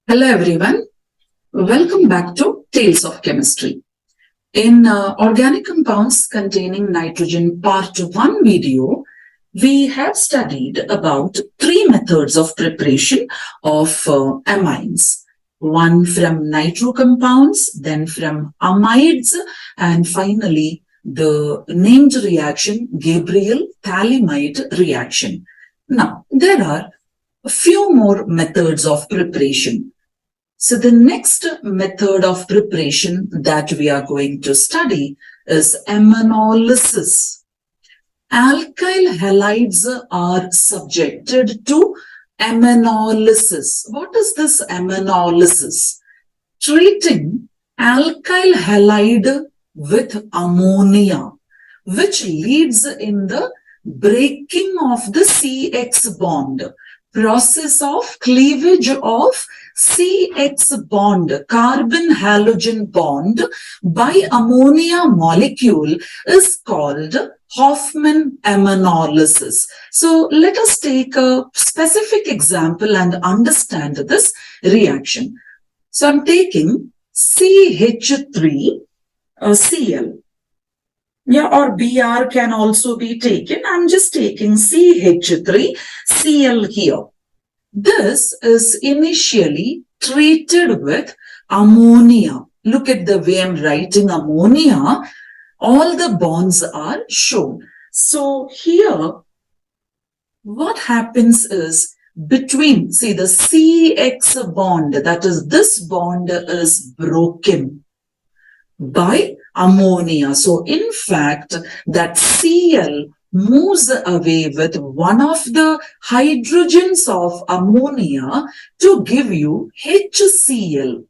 Hello everyone, welcome back to Tales of Chemistry. In Organic Compounds Containing Nitrogen Part 1 video, we have studied about three methods of preparation of amines. One from nitro compounds, then from amides, and finally the named reaction Gabriel phthalimide reaction. Now, there are a few more methods of preparation. So the next method of preparation that we are going to study is ammonolysis. Alkyl halides are subjected to ammonolysis. What is this ammonolysis? Treating alkyl halide with ammonia, which leads in the breaking of the CX bond. Process of cleavage of CX bond, carbon halogen bond by ammonia molecule is called Hoffman ammonolysis. So let us take a specific example and understand this reaction. So I'm taking CH3 Cl. Yeah, or Br can also be taken. I'm just taking CH3 Cl here. This is initially treated with ammonia. Look at the way I'm writing ammonia. All the bonds are shown. So here, what happens is between, see the CX bond, that is this bond is broken by ammonia. So in fact, that Cl moves away with one of the hydrogens of ammonia to give you HCl.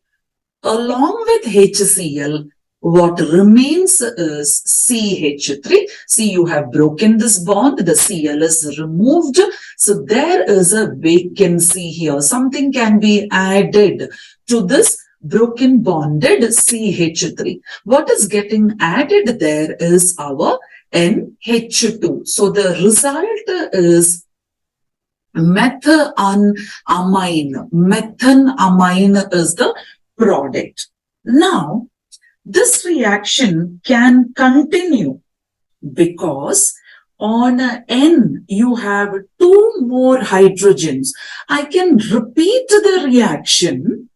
Along with HCl, what remains is CH3. See, you have broken this bond, the Cl is removed. So there is a vacancy here. Something can be added to this broken bonded CH3. What is getting added there is our NH2. So the result is methanamine. Methanamine is the product. Now, this reaction can continue because on N you have two more hydrogens. I can repeat the reaction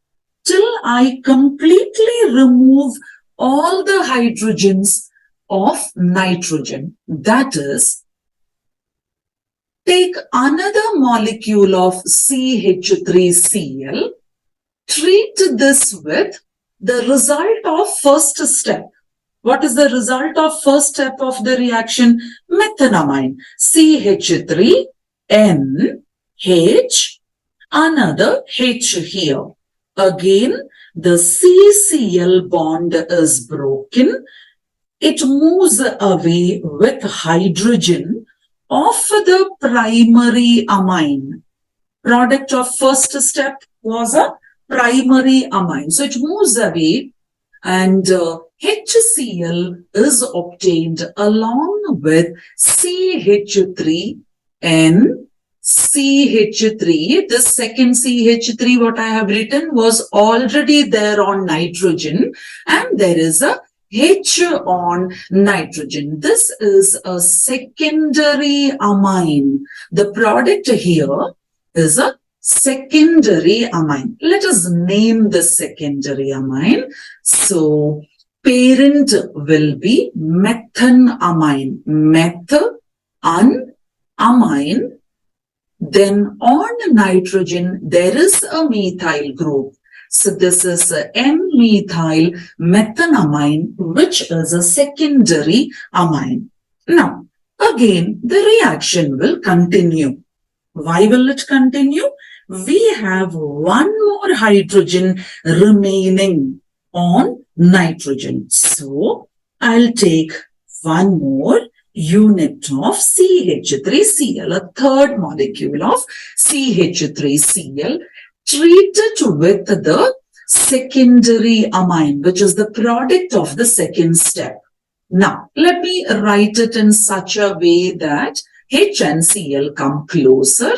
till I completely remove all the hydrogens of nitrogen. That is, take another molecule of CH3Cl, treat this with the result of first step. What is the result of first step of the reaction? Methanamine. CH3NH, another H here. Again, the CCl bond is broken. It moves away with hydrogen of the primary amine. Product of first step was a primary amine. So it moves away and HCl is obtained along with CH3N. CH3, the second CH3 what I have written was already there on nitrogen and there is a H on nitrogen. This is a secondary amine. The product here is a secondary amine. Let us name the secondary amine. So parent will be methanamine. Methanamine. Then on nitrogen, there is a methyl group. So this is N-methyl methanamine, which is a secondary amine. Now, again, the reaction will continue. Why will it continue? We have one more hydrogen remaining on nitrogen. So, I'll take one more unit of CH3Cl, a third molecule of CH3Cl, treated with the secondary amine, which is the product of the second step. Now, let me write it in such a way that H and Cl come closer.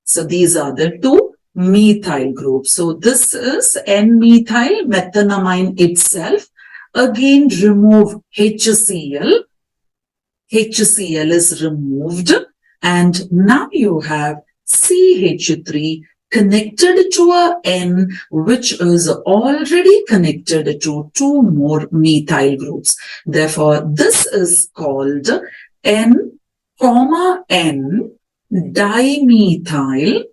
So these are the two methyl group. So this is N-methyl methanamine itself. Again, remove HCl. HCl is removed, and now you have CH3 connected to a N, which is already connected to two more methyl groups. Therefore, this is called N, N dimethyl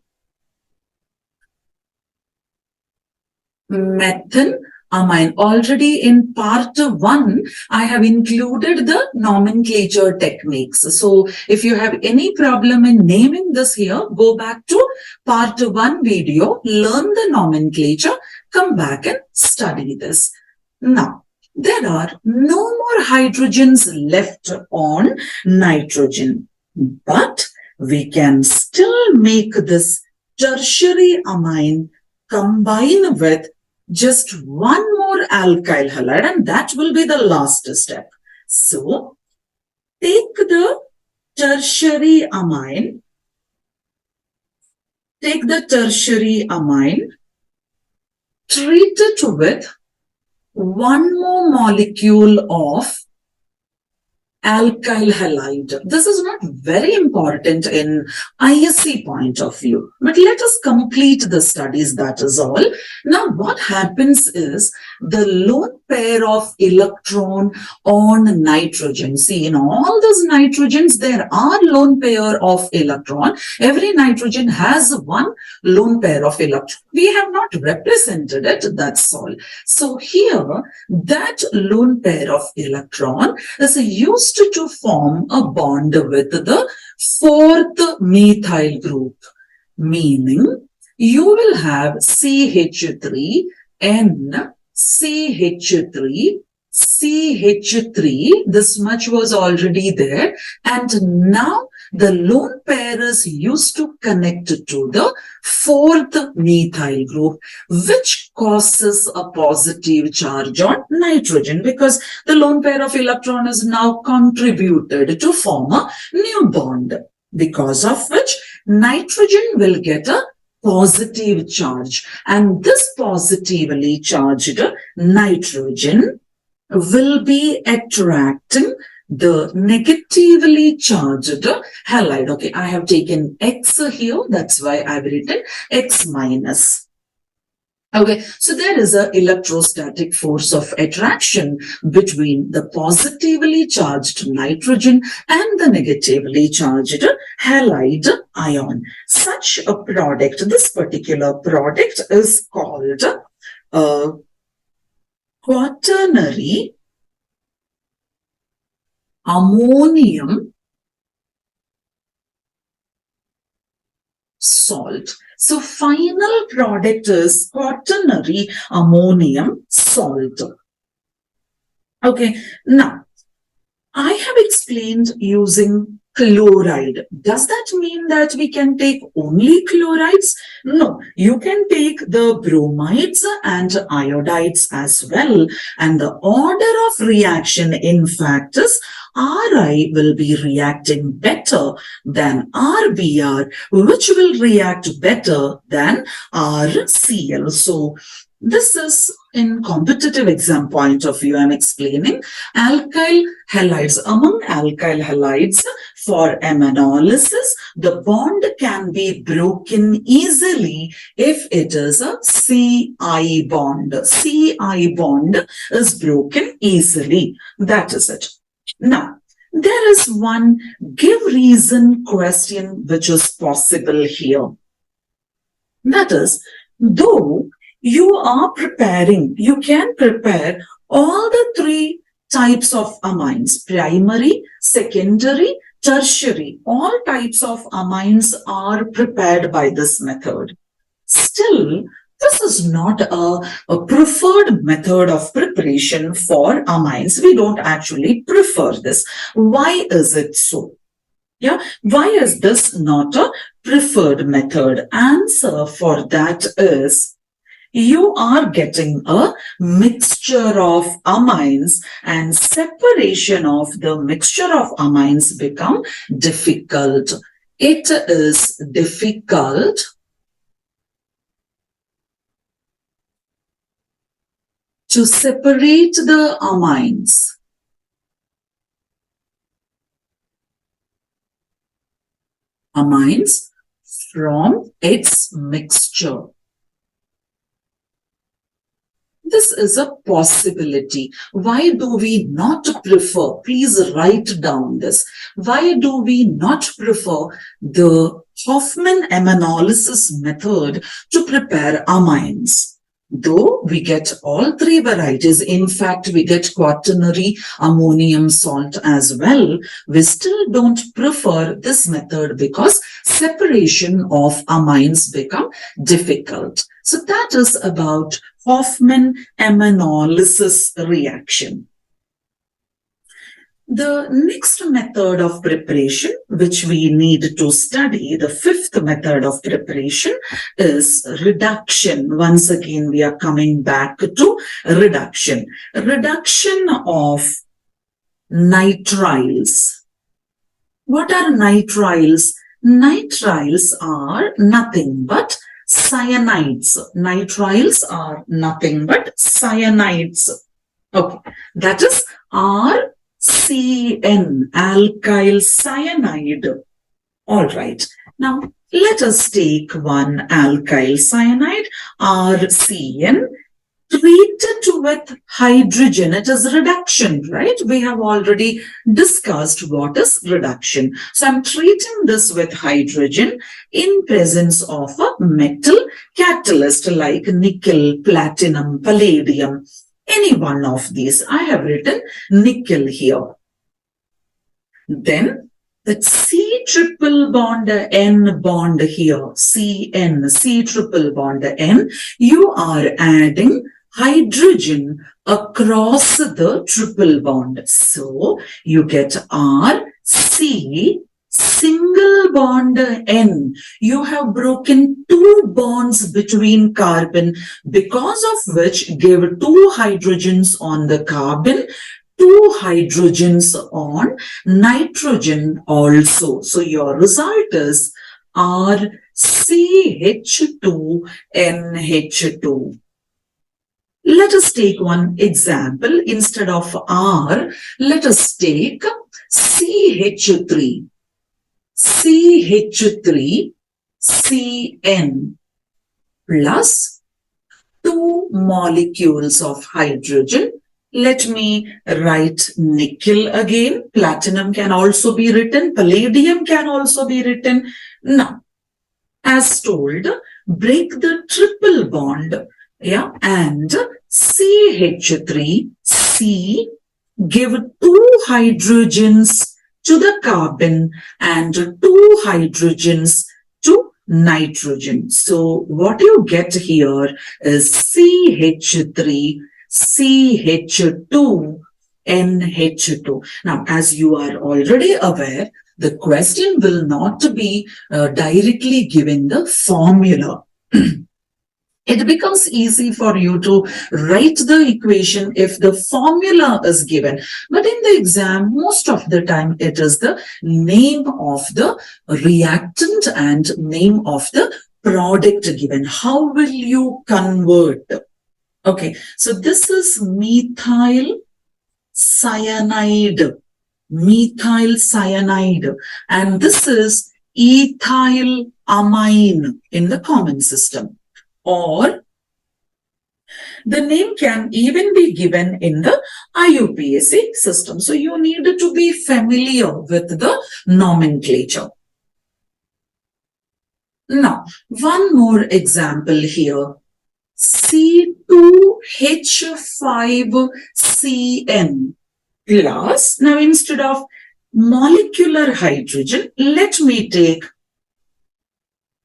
methanamine. Already in part 1, I have included the nomenclature techniques. So if you have any problem in naming this here, go back to part 1 video, learn the nomenclature, come back and study this. Now, there are no more hydrogens left on nitrogen, but we can still make this tertiary amine combine with just one more alkyl halide, and that will be the last step. So, take the tertiary amine, treat it with one more molecule of alkyl halide. This is not very important in ISC point of view, but let us complete the studies, that is all. Now what happens is the lone pair of electron on nitrogen. See, in all those nitrogens, there are lone pair of electron. Every nitrogen has one lone pair of electron. We have not represented it, that's all. So here, that lone pair of electron is used to form a bond with the fourth methyl group, meaning you will have CH3, N, CH3, CH3, this much was already there, and now the lone pair is used to connect to the fourth methyl group, which causes a positive charge on nitrogen because the lone pair of electron is now contributed to form a new bond, because of which nitrogen will get a positive charge, and this positively charged nitrogen will be attracting the negatively charged halide. Okay, I have taken X here, that's why I've written X minus. Okay, so there is an electrostatic force of attraction between the positively charged nitrogen and the negatively charged halide ion. Such a product, this particular product is called quaternary ammonium salt. So final product is quaternary ammonium salt. Okay, now I have explained using chloride. Does that mean that we can take only chlorides? No, you can take the bromides and iodides as well. And the order of reaction, in fact, is Ri will be reacting better than RBr, which will react better than RCl. So this is in competitive exam point of view, I'm explaining alkyl halides. Among alkyl halides for ammonolysis, the bond can be broken easily if it is a Ci bond. Ci bond is broken easily. That is it. Now, there is one give reason question which is possible here. That is, though you are preparing, you can prepare all the three types of amines, primary, secondary, tertiary. All types of amines are prepared by this method. Still, this is not a preferred method of preparation for amines. We don't actually prefer this. Why is it so? Yeah, why is this not a preferred method? Answer for that is, you are getting a mixture of amines, and separation of the mixture of amines become difficult. It is difficult to separate the amines. Amines from its mixture. This is a possibility. Why do we not prefer, please write down this, why do we not prefer the Hoffman ammonolysis method to prepare amines? Though we get all three varieties, in fact, we get quaternary ammonium salt as well, we still don't prefer this method because separation of amines become difficult. So that is about Hoffman ammonolysis reaction. The next method of preparation, which we need to study, the fifth method of preparation, is reduction. Once again, we are coming back to reduction. Reduction of nitriles. What are nitriles? Nitriles are nothing but cyanides. Nitriles are nothing but cyanides. Okay, that is RCN, alkyl cyanide. All right. Now, let us take one alkyl cyanide, RCN, treated with hydrogen. It is reduction, right? We have already discussed what is reduction. So I'm treating this with hydrogen in presence of a metal catalyst like nickel, platinum, palladium, any one of these. I have written nickel here. Then the C triple bond N bond here, CN, C triple bond N, you are adding hydrogen across the triple bond. So you get R, C, single bond N. You have broken two bonds between carbon, because of which give two hydrogens on the carbon, two hydrogens on nitrogen also. So your result is RCH2NH2. Let us take one example. Instead of R, let us take CH3. CH3 CN plus two molecules of hydrogen. Let me write nickel again. Platinum can also be written. Palladium can also be written. Now, as told, break the triple bond. Yeah, and CH3C, give two hydrogens to the carbon and two hydrogens to nitrogen. So what you get here is CH3 CH2 NH2. Now, as you are already aware, the question will not be directly giving the formula. It becomes easy for you to write the equation if the formula is given. But in the exam, most of the time, it is the name of the reactant and name of the product given. How will you convert? Okay, so this is methyl cyanide. Methyl cyanide. And this is ethyl amine in the common system. Or the name can even be given in the IUPAC system. So you need to be familiar with the nomenclature. Now, one more example here. C2H5CN plus, now instead of molecular hydrogen, let me take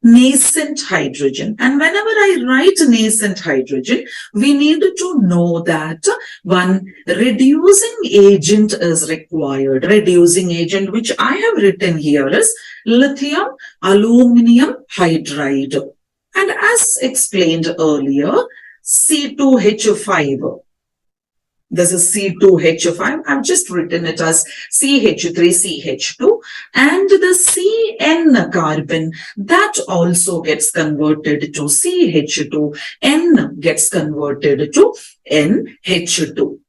nascent hydrogen. And whenever I write nascent hydrogen, we need to know that one reducing agent is required. Reducing agent, which I have written here, is lithium aluminum hydride. And as explained earlier, C2H5. This is C2H5. I've just written it as CH3CH2. And the CN carbon, that also gets converted to CH2. N gets converted to NH2.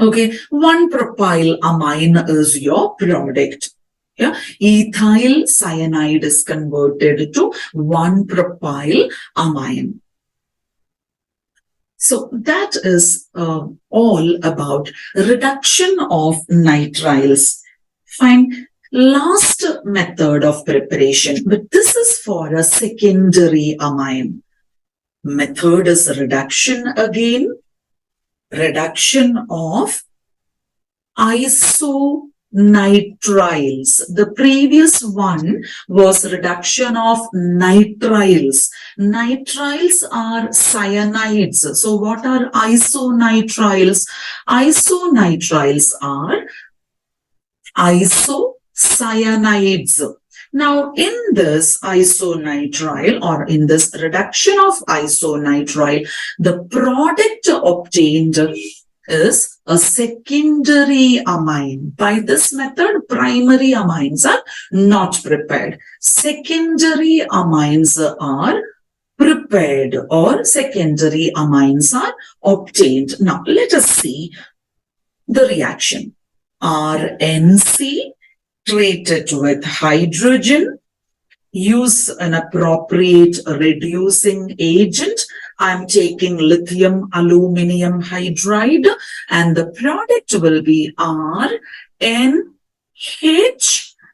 Okay, 1-propyl amine is your product. Yeah, ethyl cyanide is converted to 1-propyl amine. So that is all about reduction of nitriles. Fine. Last method of preparation, but this is for a secondary amine. Method is reduction again. Reduction of isonitriles. The previous one was reduction of nitriles. Nitriles are cyanides. So what are isonitriles? Isonitriles are isocyanides. Now, in this isonitrile or in this reduction of isonitrile, the product obtained is a secondary amine. By this method, primary amines are not prepared. Secondary amines are prepared or secondary amines are obtained. Now, let us see the reaction. RNC treated with hydrogen, use an appropriate reducing agent. I'm taking lithium aluminium hydride and the product will be RNH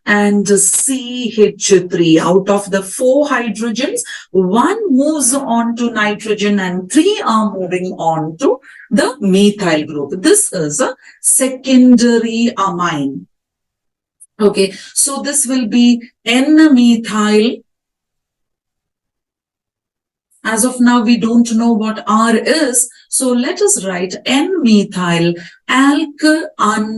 and CH3. Out of the 4 hydrogens, 1 moves on to nitrogen and 3 are moving on to the methyl group. This is a secondary amine. Okay, so this will be N-methyl. As of now, we don't know what R is. So let us write N-methyl alkanamine.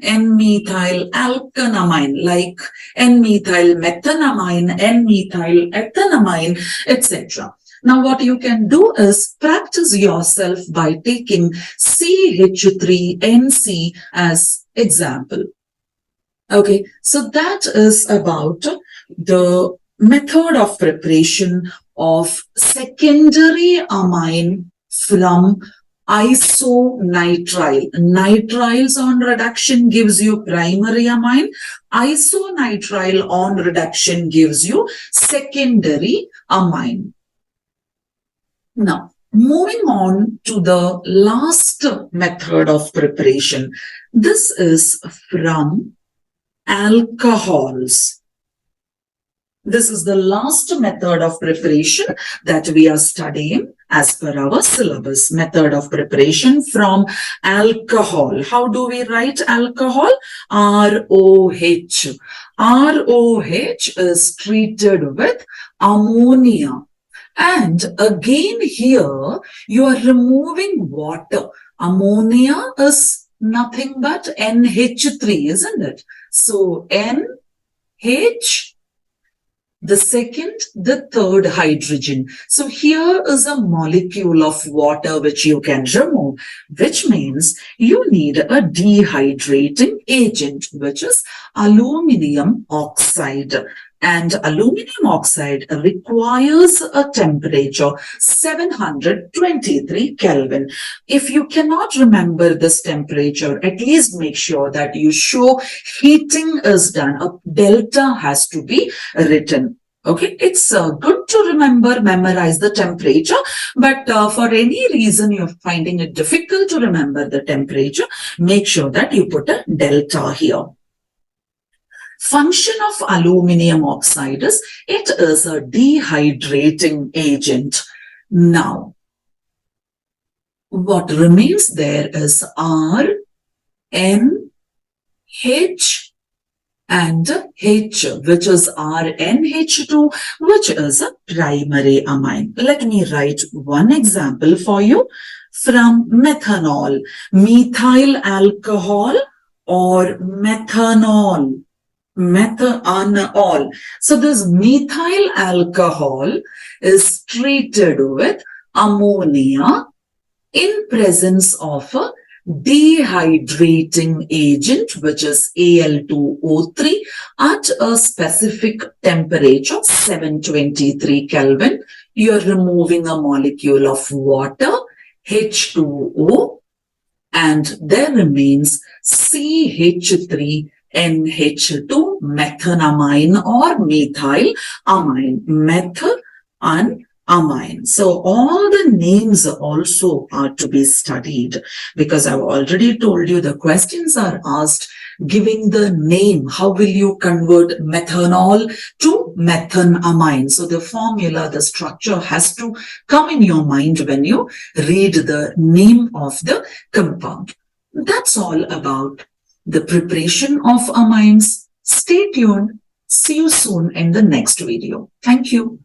N-methyl alkanamine, like N-methyl methanamine, N-methyl ethanamine, etc. Now, what you can do is practice yourself by taking CH3NC as example. Okay, so that is about the method of preparation of secondary amine from isonitrile. Nitriles on reduction gives you primary amine. Isonitrile on reduction gives you secondary amine. Now, moving on to the last method of preparation. This is from alcohols. This is the last method of preparation that we are studying as per our syllabus. Method of preparation from alcohol. How do we write alcohol? ROH. ROH is treated with ammonia. And again here, you are removing water. Ammonia is nothing but NH3, isn't it? So NH, the second, the third hydrogen. So here is a molecule of water which you can remove, which means you need a dehydrating agent, which is aluminium oxide. And aluminium oxide requires a temperature 723 Kelvin. If you cannot remember this temperature, at least make sure that you show heating is done. A delta has to be written. Okay, it's good to remember, memorize the temperature, but for any reason you're finding it difficult to remember the temperature, make sure that you put a delta here. Function of aluminium oxide is, it is a dehydrating agent. Now, what remains there is R, N, H, and H, which is RNH2, which is a primary amine. Let me write one example for you from methanol, methyl alcohol or methanol. Methanol. So this methyl alcohol is treated with ammonia in presence of a dehydrating agent, which is Al2O3, at a specific temperature, 723 Kelvin, you're removing a molecule of water, H2O, and there remains CH3NH2 methanamine or methylamine, methanamine. So all the names also are to be studied, because I've already told you the questions are asked giving the name. How will you convert methanol to methanamine? So the formula, the structure has to come in your mind when you read the name of the compound. That's all about the preparation of amines. Stay tuned. See you soon in the next video. Thank you.